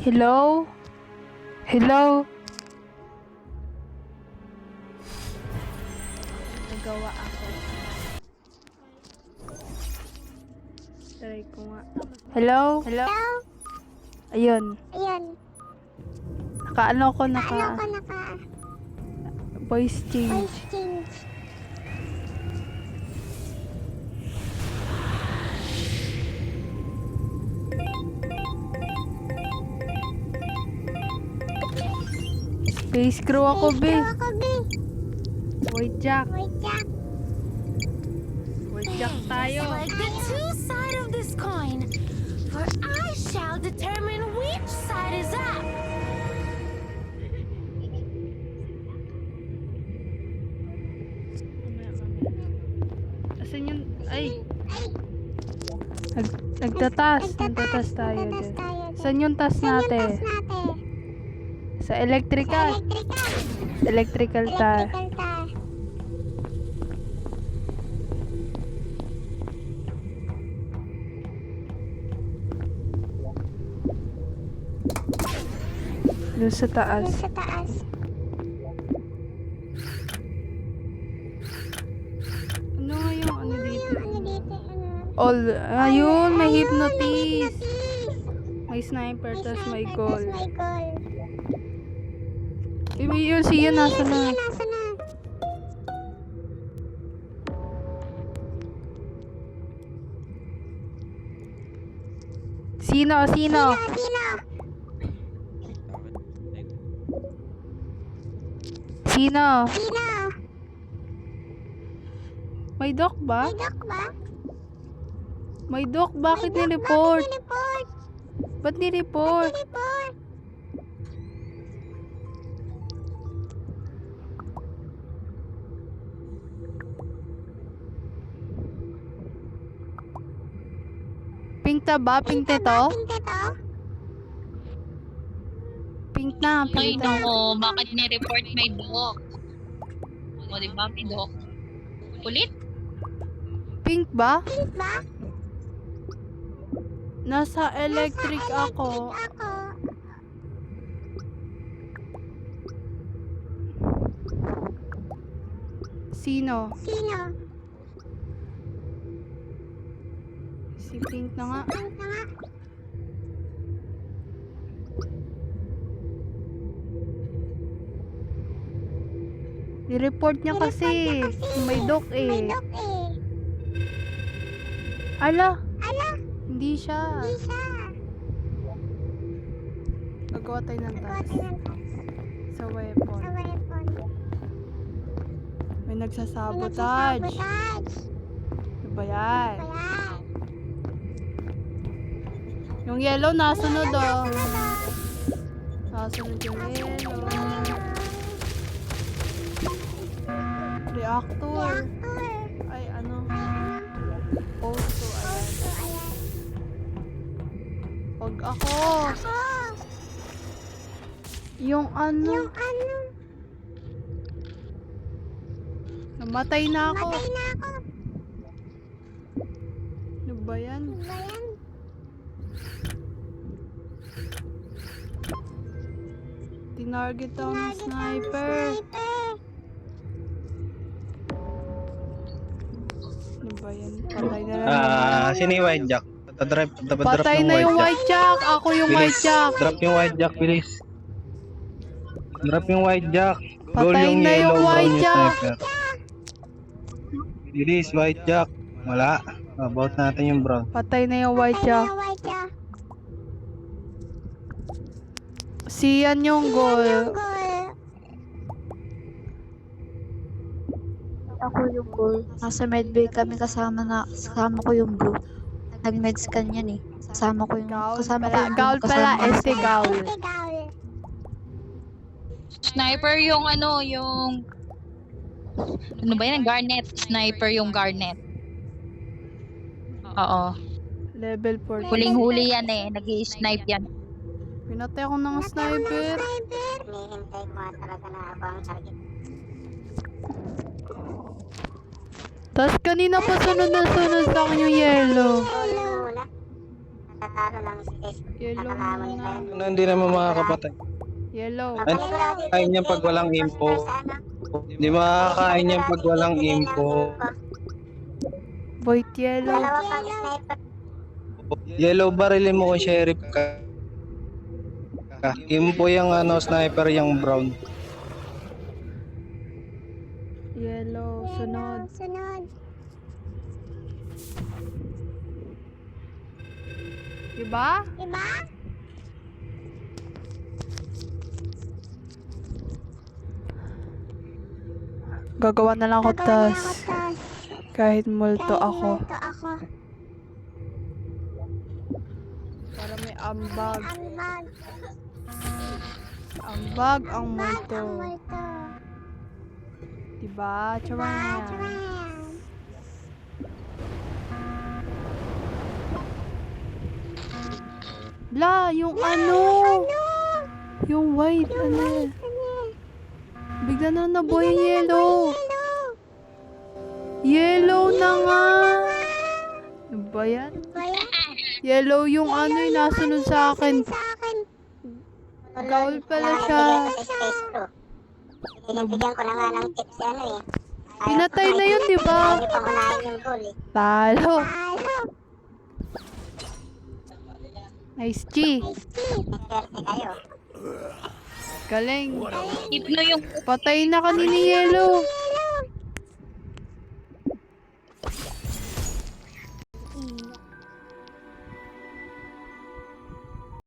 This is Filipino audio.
Hello? Hello? Nagawa ako. Try ko nga. Hello? Hello? Ayun. Ayun. Naka Naka voice change. voice change. Space crew ako, be. Ako, be. White Jack. Wait, Jack. White Jack tayo. Like the two sides of this coin, for I shall determine which side is up. Asan yun? Ay! Nagtatas tayo Nagtatas din. tayo din. Saan yung tas Saan yung natin? tas natin? Sa electrical. Electrical ta. Electrical tar. Doon sa taas. Doon sa taas. Ano nga yung ano dito? Ano dito? Ano? All, ayun, may Ayun, hypnotize. hypnotize. May sniper, tas may sniper, goal. tas may goal. Yun, siya, nasa na. Nasa na? Sino? Sino? Sino? Sino? May doc ba? May doc ba? May doc, bakit ni-report? Report. Ba't ni-report? Report. Pink na ba? Pink na to? Pink na to? Pink na, Ay, pink na. nako, bakit ni-report may doc? O, di ba, may doc? Ulit? Pink ba? Pink ba? Nasa electric ako. Ako. Sino? Sino? Si Pink na nga. Pink na nga. Ni-report niya kasi. May doc May eh. doc eh. Ala, Ala, hindi siya. di siya. Nagawa tayo ng Nagawa task. tayo ng task Sa weapon. sa weapon. May May nagsasabotage. nagsasabotage. Ano ba yan? Ayan. Yung yellow nasunod oh. Ano to? Nasunod yung yellow. Reactor. Reactor. Ay, ano? Auto, ayan. So, ayan. Pag ako. Ako. Yung ano. Yung ano. Namatay na ako. Matay na ako. Ano ba yan? Ano ba yan? Tinarget daw ng Target ang sniper. sniper. Ano ba yan? Patay na lang. Sino yung white jack? Drop Patay na yung white jack. Ako yung white jack. Drop yung white jack, bilis. Drop yung white jack. Goal Patay yung na yung yellow, white brown yung jack. sniper. Bilis, white jack. Wala. About natin yung brown. Patay na yung white Patay jack. na yung white jack. Si yan yung goal. Goal. Ako yung goal. Nasa medbay kami kasama ko yung blue. Nag-medscan yan eh. Kasama ko yung Gaul kasama ko pala. yung Gaul pala. Este gaul. Este gaul. Sniper yung ano, yung... Ano ba yan? Garnet. Sniper yung Garnet. Oo. Level 4. Huling-huli yan eh. Nag-i-snipe yan. Pinatay ako ng sniper. Sniper. Hinihintay ko nga talaga na abang target. Tapos kanina pa sunod na sunod sa akin yung yellow. Yellow muna. natalo lang si Chris. Yellow Nakalaman nila muna. yun. Ano, hindi naman makakapatay. Yellow. Mapanigurado din Kain niya yung pag walang sniper info. sa ano. Hindi makakain yan pag walang info. Void yellow. Dalawa pang sniper. Yellow, barilin mo kung sheriff ka. Info yung ano, sniper yung brown. Yellow. Sunod. Sunod. Diba? Diba? Gagawa na lang ako tas. Kahit multo ako. Multo ako. Para may ambag. Ambag. Ambag ang multo. Ang multo. Diba? Charan. Bla, yung ano. Yung white, ano. Bigla na nabuhay yung yellow. Yellow na nga. Ano ba yan? Yellow yung ano yung nasunod sa akin. Gaul pala siya. Binibigyan ko na nga ng tips ano eh. Pinatay na yun, di ba? Ayaw niyo pang unahin yung goal eh. Talo. Talo! Nice G. Nagperte kayo. Galing. Ipno yung Patay na kanina yellow.